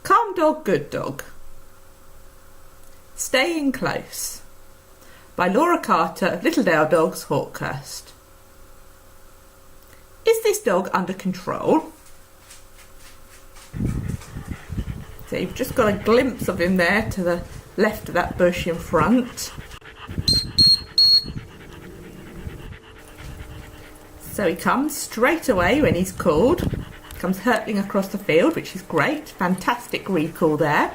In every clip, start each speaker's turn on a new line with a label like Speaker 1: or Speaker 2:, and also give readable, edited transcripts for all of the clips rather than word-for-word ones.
Speaker 1: Calm Dog, Good Dog. Staying Close by Laura Carter of Littledale Dogs, Hawkhurst. Is this dog under control? So you've just got a glimpse of him there to the left of that bush in front. So he comes straight away when he's called. Comes hurtling across the field, which is great. Fantastic recall there.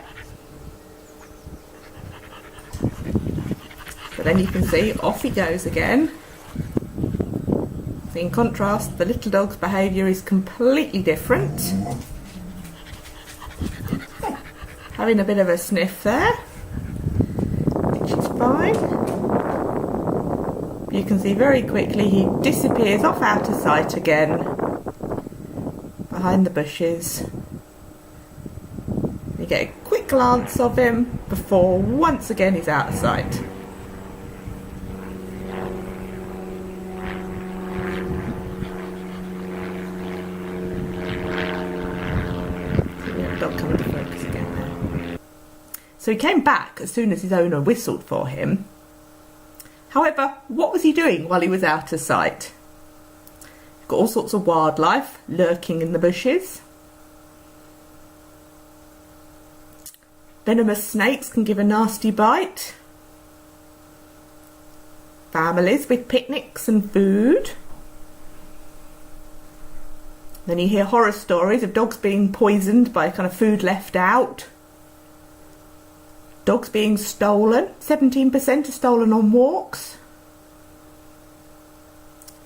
Speaker 1: But then you can see off he goes again. So in contrast, the little dog's behaviour is completely different. Having a bit of a sniff there, which is fine. You can see very quickly he disappears off out of sight again, behind the bushes. You get a quick glance of him before once again he's out of sight. Dog coming to focus again there. So he came back as soon as his owner whistled for him. However, what was he doing while he was out of sight? Got all sorts of wildlife lurking in the bushes. Venomous snakes can give a nasty bite. Families with picnics and food. Then you hear horror stories of dogs being poisoned by kind of food left out. Dogs being stolen. 17% are stolen on walks.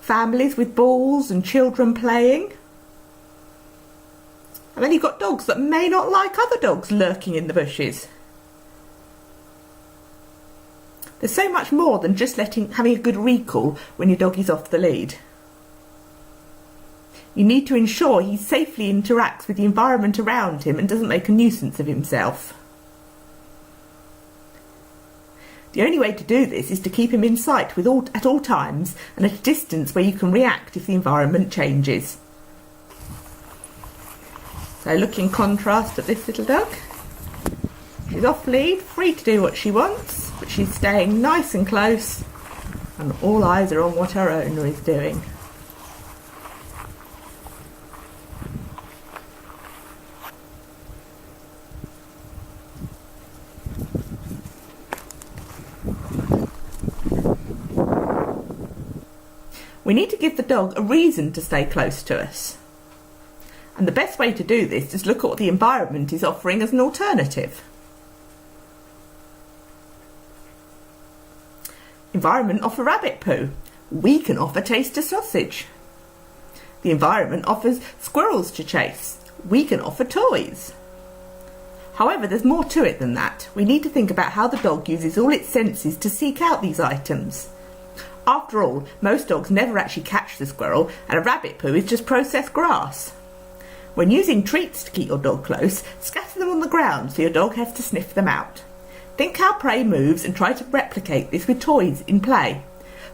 Speaker 1: Families with balls and children playing. And then you've got dogs that may not like other dogs lurking in the bushes. There's so much more than just having a good recall when your dog is off the lead. You need to ensure he safely interacts with the environment around him and doesn't make a nuisance of himself. The only way to do this is to keep him in sight at all times and at a distance where you can react if the environment changes. So look in contrast at this little dog. She's off lead, free to do what she wants, but she's staying nice and close and all eyes are on what her owner is doing. We need to give the dog a reason to stay close to us. And the best way to do this is look at what the environment is offering as an alternative. Environment offer rabbit poo. We can offer taster sausage. The environment offers squirrels to chase. We can offer toys. However, there's more to it than that. We need to think about how the dog uses all its senses to seek out these items. After all, most dogs never actually catch the squirrel, and a rabbit poo is just processed grass. When using treats to keep your dog close, scatter them on the ground so your dog has to sniff them out. Think how prey moves and try to replicate this with toys in play.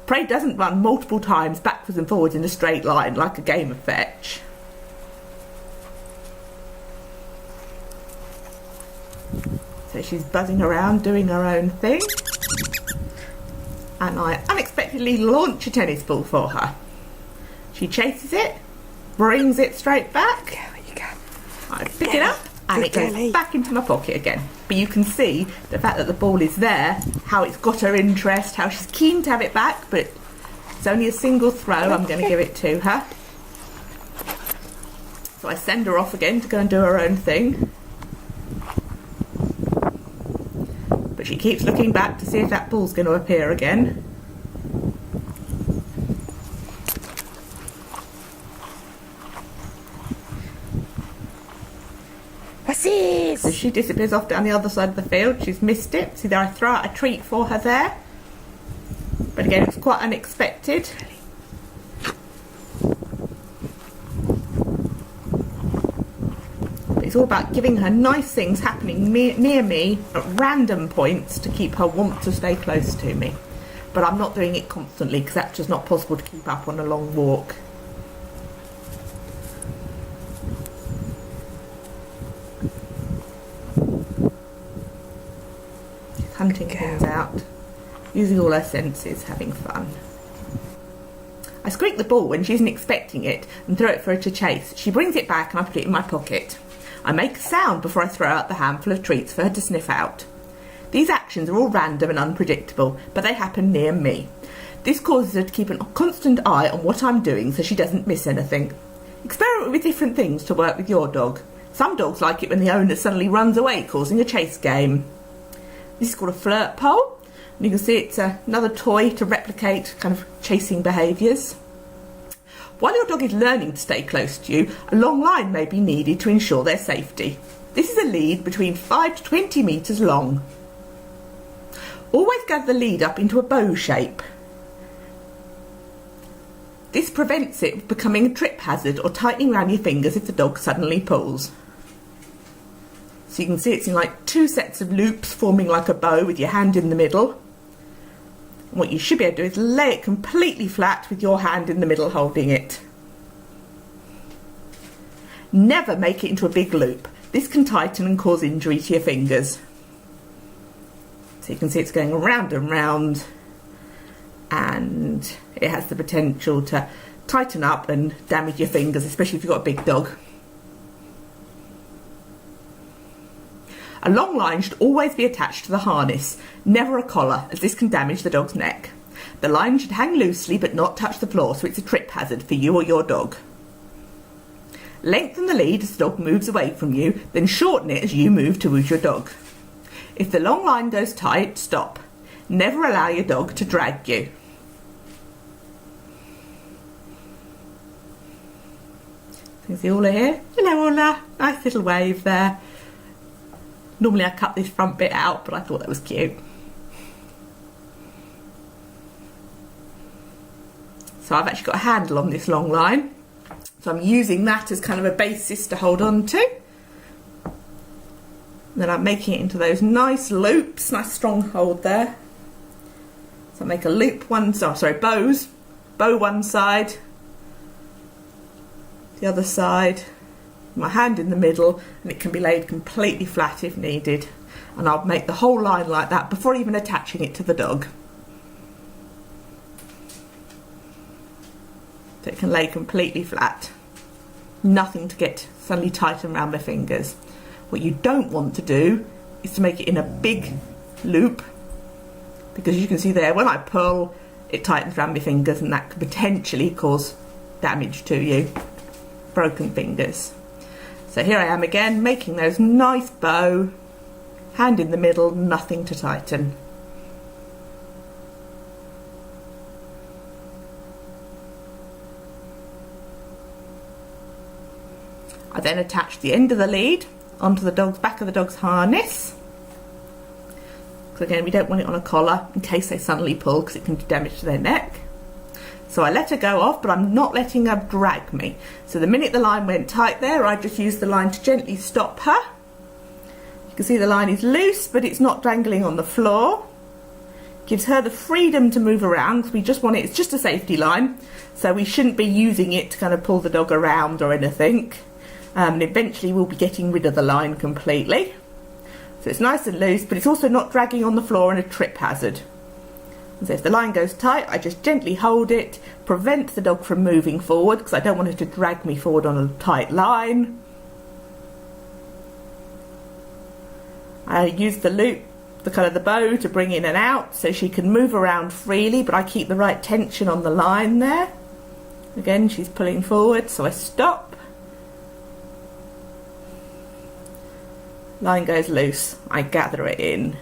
Speaker 1: Prey doesn't run multiple times backwards and forwards in a straight line like a game of fetch. So she's buzzing around doing her own thing. And I unexpectedly launch a tennis ball for her. She chases it, brings it straight back.
Speaker 2: There you go.
Speaker 1: I pick it up and it goes back into my pocket again. But you can see the fact that the ball is there, how it's got her interest, how she's keen to have it back, but it's only a single throw. I'm going to give it to her. So I send her off again to go and do her own thing. But she keeps looking back to see if that ball's going to appear again.
Speaker 2: What's this?
Speaker 1: So she disappears off down the other side of the field. She's missed it. See there, I throw out a treat for her there. But again, it's quite unexpected. It's all about giving her nice things happening near me at random points to keep her want to stay close to me. But I'm not doing it constantly because that's just not possible to keep up on a long walk. hunting things out, using all her senses, having fun. I squeak the ball when she isn't expecting it and throw it for her to chase. She brings it back and I put it in my pocket. I make a sound before I throw out the handful of treats for her to sniff out. These actions are all random and unpredictable, but they happen near me. This causes her to keep a constant eye on what I'm doing so she doesn't miss anything. Experiment with different things to work with your dog. Some dogs like it when the owner suddenly runs away, causing a chase game. This is called a flirt pole. And you can see it's another toy to replicate kind of chasing behaviours. While your dog is learning to stay close to you, a long line may be needed to ensure their safety. This is a lead between 5 to 20 metres long. Always gather the lead up into a bow shape. This prevents it becoming a trip hazard or tightening around your fingers if the dog suddenly pulls. So you can see it's in like 2 sets of loops forming like a bow with your hand in the middle. And what you should be able to do is lay it completely flat with your hand in the middle holding it. Never make it into a big loop. This can tighten and cause injury to your fingers. So you can see it's going round and round, and it has the potential to tighten up and damage your fingers, especially if you've got a big dog. A long line should always be attached to the harness, never a collar, as this can damage the dog's neck. The line should hang loosely but not touch the floor, so it's a trip hazard for you or your dog. Lengthen the lead as the dog moves away from you, then shorten it as you move towards your dog. If the long line goes tight, stop. Never allow your dog to drag you. You see Orla here? Hello Orla, nice little wave there. Normally I cut this front bit out, but I thought that was cute. So I've actually got a handle on this long line. So I'm using that as kind of a basis to hold on to. And then I'm making it into those nice loops, nice strong hold there. So I make a loop bows. Bow one side, the other side, my hand in the middle, and it can be laid completely flat if needed. And I'll make the whole line like that before even attaching it to the dog. So it can lay completely flat. Nothing to get suddenly tightened around my fingers. What you don't want to do is to make it in a big loop, because you can see there when I pull it tightens around my fingers and that could potentially cause damage to you, broken fingers. So here I am again making those nice bow, hand in the middle, nothing to tighten. I then attach the end of the lead onto the back of the dog's harness. Because again, we don't want it on a collar in case they suddenly pull, because it can do damage to their neck. So I let her go off, but I'm not letting her drag me. So the minute the line went tight there, I just used the line to gently stop her. You can see the line is loose, but it's not dangling on the floor. Gives her the freedom to move around, because we just want it's just a safety line. So we shouldn't be using it to kind of pull the dog around or anything. And eventually we'll be getting rid of the line completely. So it's nice and loose, but it's also not dragging on the floor and a trip hazard. And so if the line goes tight, I just gently hold it, prevent the dog from moving forward, because I don't want her to drag me forward on a tight line. I use the loop, the bow, to bring in and out so she can move around freely, but I keep the right tension on the line there. Again, she's pulling forward, so I stop. Line goes loose, I gather it in,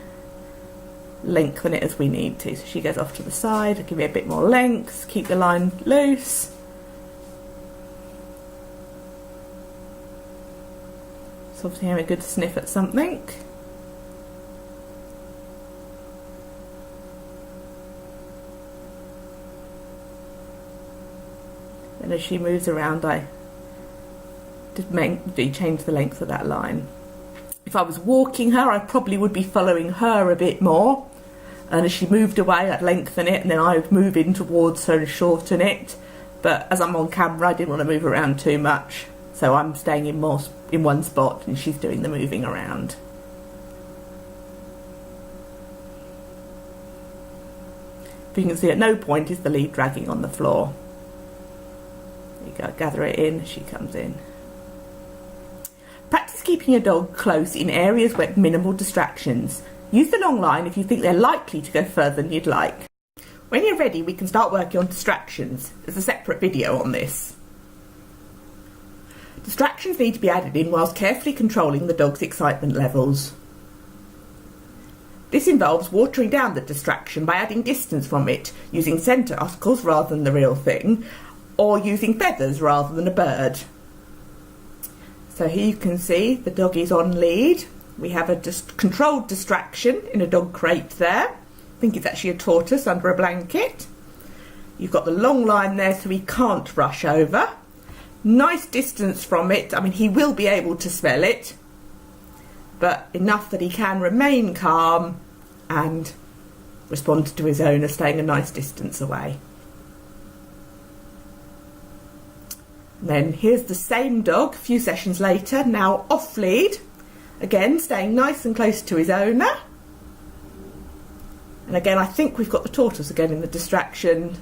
Speaker 1: lengthen it as we need to. So she goes off to the side, I give it a bit more length, keep the line loose. So obviously having a good sniff at something. Then as she moves around, I do change the length of that line. If I was walking her, I probably would be following her a bit more. And as she moved away, I'd lengthen it, and then I would move in towards her and shorten it. But as I'm on camera, I didn't want to move around too much. So I'm staying in one spot, and she's doing the moving around. You can see at no point is the lead dragging on the floor. There you go, gather it in, she comes in. Practice keeping your dog close in areas with minimal distractions. Use the long line if you think they're likely to go further than you'd like. When you're ready, we can start working on distractions. There's a separate video on this. Distractions need to be added in whilst carefully controlling the dog's excitement levels. This involves watering down the distraction by adding distance from it, using scent articles rather than the real thing, or using feathers rather than a bird. So here you can see the dog is on lead. We have a controlled distraction in a dog crate there. I think it's actually a tortoise under a blanket. You've got the long line there so he can't rush over. Nice distance from it. I mean, he will be able to smell it, but enough that he can remain calm and respond to his owner, staying a nice distance away. And then here's the same dog a few sessions later, now off lead, again staying nice and close to his owner. And again, I think we've got the tortoise again in the distraction.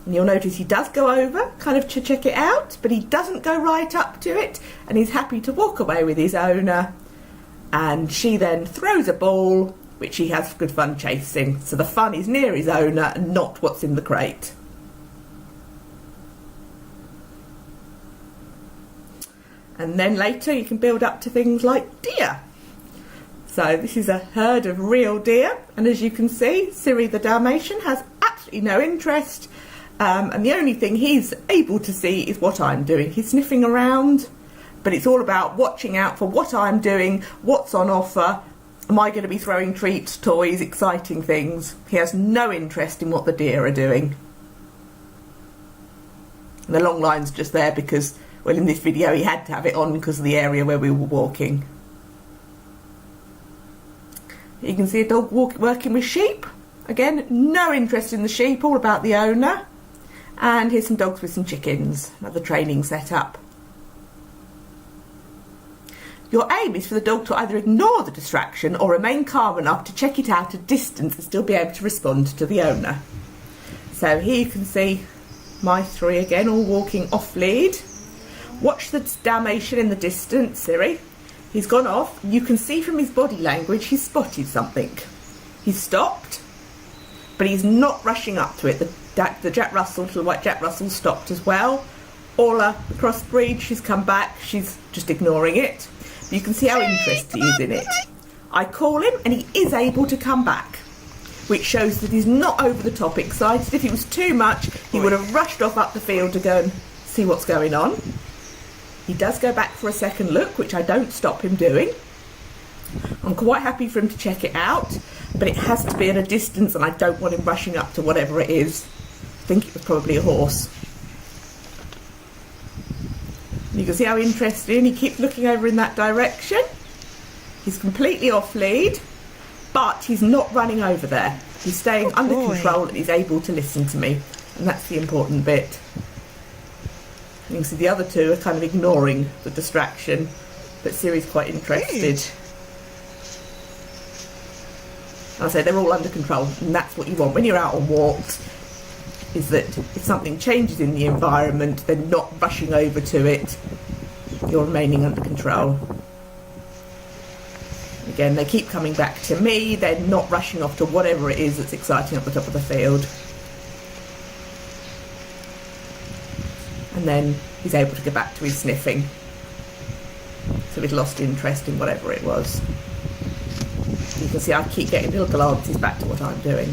Speaker 1: And you'll notice he does go over, kind of to check it out, but he doesn't go right up to it, and he's happy to walk away with his owner. And she then throws a ball, which he has good fun chasing. So the fun is near his owner and not what's in the crate. And then later you can build up to things like deer. So this is a herd of real deer, and as you can see, Siri the Dalmatian has absolutely no interest. And the only thing he's able to see is what I'm doing. He's sniffing around, but it's all about watching out for what I'm doing, what's on offer. Am I going to be throwing treats, toys, exciting things? He has no interest in what the deer are doing. And the long line's just there because, well, in this video he had to have it on because of the area where we were walking. You can see a dog working with sheep. Again, no interest in the sheep, all about the owner. And here's some dogs with some chickens, another training setup. Your aim is for the dog to either ignore the distraction or remain calm enough to check it out at distance and still be able to respond to the owner. So here you can see my three again, all walking off lead. Watch the Dalmatian in the distance, Siri. He's gone off. You can see from his body language he's spotted something. He's stopped, but he's not rushing up to it. The Jack Russell, little white Jack Russell, stopped as well. Orla, the crossbreed, she's come back. She's just ignoring it. You can see how interested he is in it. I call him and he is able to come back, which shows that he's not over the top excited. If it was too much, he would have rushed off up the field to go and see what's going on. He does go back for a second look, which I don't stop him doing. I'm quite happy for him to check it out, but it has to be at a distance and I don't want him rushing up to whatever it is. I think it was probably a horse. You can see how interested he keeps looking over in that direction. He's completely off lead, but he's not running over there. He's staying under control and he's able to listen to me, and that's the important bit. You can see the other two are kind of ignoring the distraction, but Siri's quite interested. I say they're all under control, and that's what you want when you're out on walks, is that if something changes in the environment, they're not rushing over to it. You're remaining under control. Again, they keep coming back to me. They're not rushing off to whatever it is that's exciting up the top of the field. And then he's able to go back to his sniffing. So he'd lost interest in whatever it was. You can see I keep getting little glances back to what I'm doing.